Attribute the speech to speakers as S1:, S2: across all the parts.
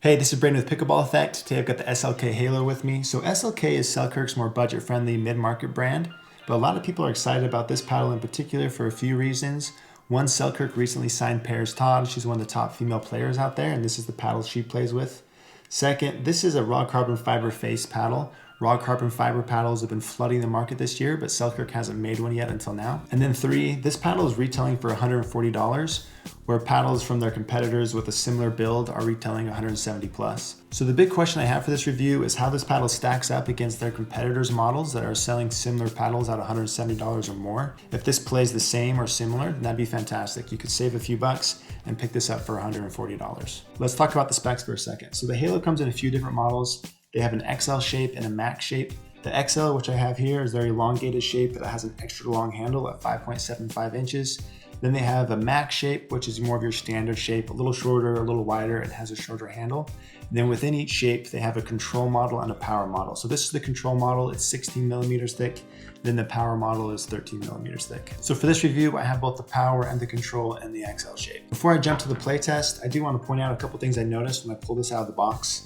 S1: Hey, this is Brandon with Pickleball Effect. Today I've got the SLK Halo with me. So SLK is Selkirk's more budget-friendly mid-market brand, but a lot of people are excited about this paddle in particular for a few reasons. One, Selkirk recently signed Parris Todd. She's one of the top female players out there, and this is the paddle she plays with. Second, this is a raw carbon fiber face paddle. Raw carbon fiber paddles have been flooding the market this year, but Selkirk hasn't made one yet until now. And then three, this paddle is retailing for $140, where paddles from their competitors with a similar build are retailing $170 plus. So the big question I have for this review is how this paddle stacks up against their competitors' models that are selling similar paddles at $170 or more. If this plays the same or similar, then that'd be fantastic. You could save a few bucks and pick this up for $140. Let's talk about the specs for a second. So the Halo comes in a few different models. They have an XL shape and a Max shape. The XL, which I have here, is their elongated shape that has an extra long handle at 5.75 inches. Then they have a Max shape, which is more of your standard shape, a little shorter, a little wider, and has a shorter handle. And then within each shape, they have a control model and a power model. So this is the control model, it's 16 millimeters thick. Then the power model is 13 millimeters thick. So for this review, I have both the power and the control in the XL shape. Before I jump to the playtest, I do want to point out a couple things I noticed when I pulled this out of the box.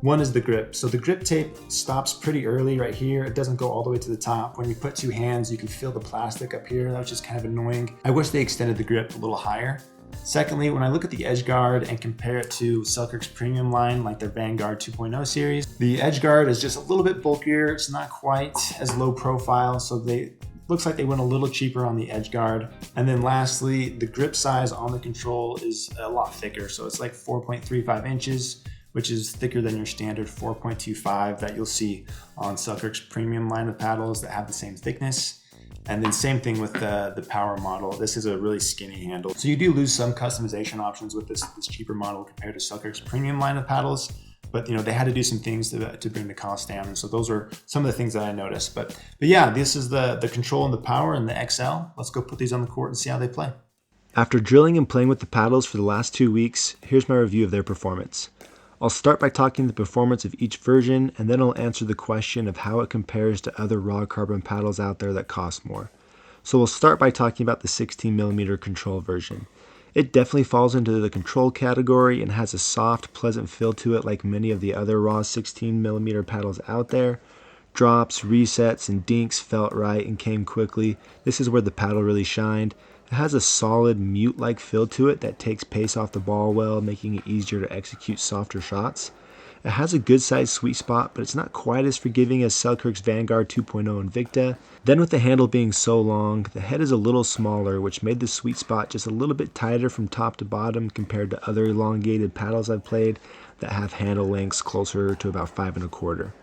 S1: One is the grip. So the grip tape stops pretty early right here. It doesn't go all the way to the top. When you put two hands, you can feel the plastic up here. That was just kind of annoying. I wish they extended the grip a little higher. Secondly, when I look at the edge guard and compare it to Selkirk's premium line, like their Vanguard 2.0 series, the edge guard is just a little bit bulkier. It's not quite as low profile. So looks like they went a little cheaper on the edge guard. And then lastly, the grip size on the control is a lot thicker. So it's like 4.35 inches. Which is thicker than your standard 4.25 that you'll see on Selkirk's premium line of paddles that have the same thickness. And then same thing with the power model. This is a really skinny handle. So you do lose some customization options with this cheaper model compared to Selkirk's premium line of paddles. But they had to do some things to bring the cost down. And so those are some of the things that I noticed. But yeah, this is the control and the power and the XL. Let's go put these on the court and see how they play.
S2: After drilling and playing with the paddles for the last 2 weeks, here's my review of their performance. I'll start by talking the performance of each version, and then I'll answer the question of how it compares to other raw carbon paddles out there that cost more. So we'll start by talking about the 16mm control version. It definitely falls into the control category and has a soft, pleasant feel to it like many of the other raw 16mm paddles out there. Drops, resets, and dinks felt right and came quickly. This is where the paddle really shined. It has a solid mute-like feel to it that takes pace off the ball well, making it easier to execute softer shots. It has a good sized sweet spot, but it's not quite as forgiving as Selkirk's Vanguard 2.0 Invicta. Then with the handle being so long, the head is a little smaller, which made the sweet spot just a little bit tighter from top to bottom compared to other elongated paddles I've played that have handle lengths closer to about 5 1/4.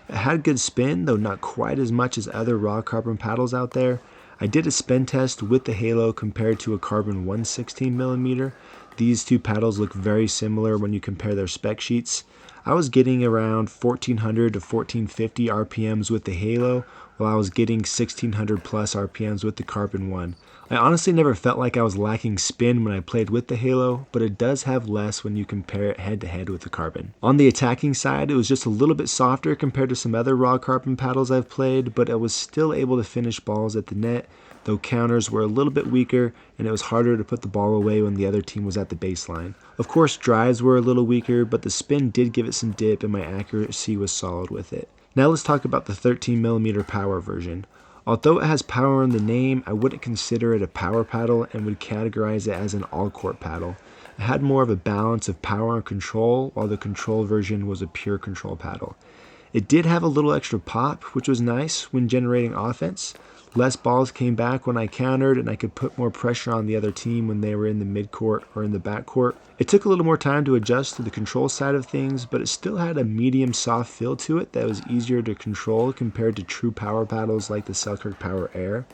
S2: It had good spin, though not quite as much as other raw carbon paddles out there. I did a spin test with the Halo compared to a Carbon 116mm. These two paddles look very similar when you compare their spec sheets. I was getting around 1400 to 1450 RPMs with the Halo, while I was getting 1600 plus RPMs with the Carbon 1. I honestly never felt like I was lacking spin when I played with the Halo, but it does have less when you compare it head to head with the Carbon. On the attacking side, it was just a little bit softer compared to some other raw carbon paddles I've played, but I was still able to finish balls at the net, though counters were a little bit weaker and it was harder to put the ball away when the other team was at the baseline. Of course, drives were a little weaker, but the spin did give it some dip and my accuracy was solid with it. Now let's talk about the 13mm power version. Although it has power in the name, I wouldn't consider it a power paddle and would categorize it as an all-court paddle. It had more of a balance of power and control, while the control version was a pure control paddle. It did have a little extra pop, which was nice when generating offense. Less balls came back when I countered, and I could put more pressure on the other team when they were in the midcourt or in the backcourt. It took a little more time to adjust to the control side of things, but it still had a medium soft feel to it that was easier to control compared to true power paddles like the Selkirk Power Air.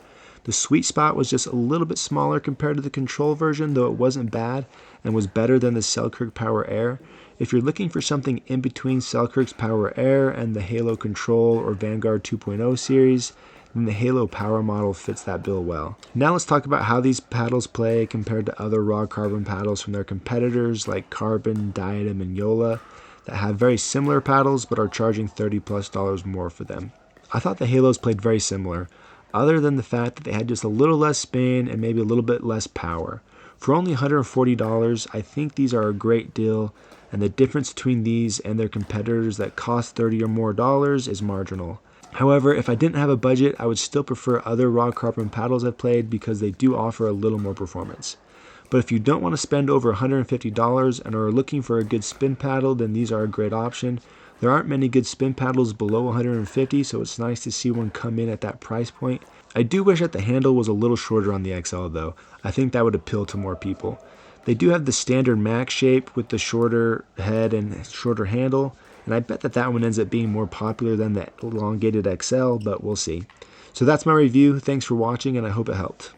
S2: The sweet spot was just a little bit smaller compared to the control version, though it wasn't bad and was better than the Selkirk Power Air. If you're looking for something in between Selkirk's Power Air and the Halo Control or Vanguard 2.0 series, then the Halo Power model fits that bill well. Now let's talk about how these paddles play compared to other raw carbon paddles from their competitors like Carbon, Diadem, and Yola that have very similar paddles but are charging $30+ more for them. I thought the Halos played very similar, other than the fact that they had just a little less spin and maybe a little bit less power. For only $140, I think these are a great deal, and the difference between these and their competitors that cost $30 or more is marginal. However, if I didn't have a budget, I would still prefer other rod carbon paddles I've played because they do offer a little more performance. But if you don't want to spend over $150 and are looking for a good spin paddle, then these are a great option. There aren't many good spin paddles below $150, so it's nice to see one come in at that price point. I do wish that the handle was a little shorter on the XL though. I think that would appeal to more people. They do have the standard Max shape with the shorter head and shorter handle, and I bet that one ends up being more popular than the elongated XL, but we'll see. So that's my review. Thanks for watching, and I hope it helped.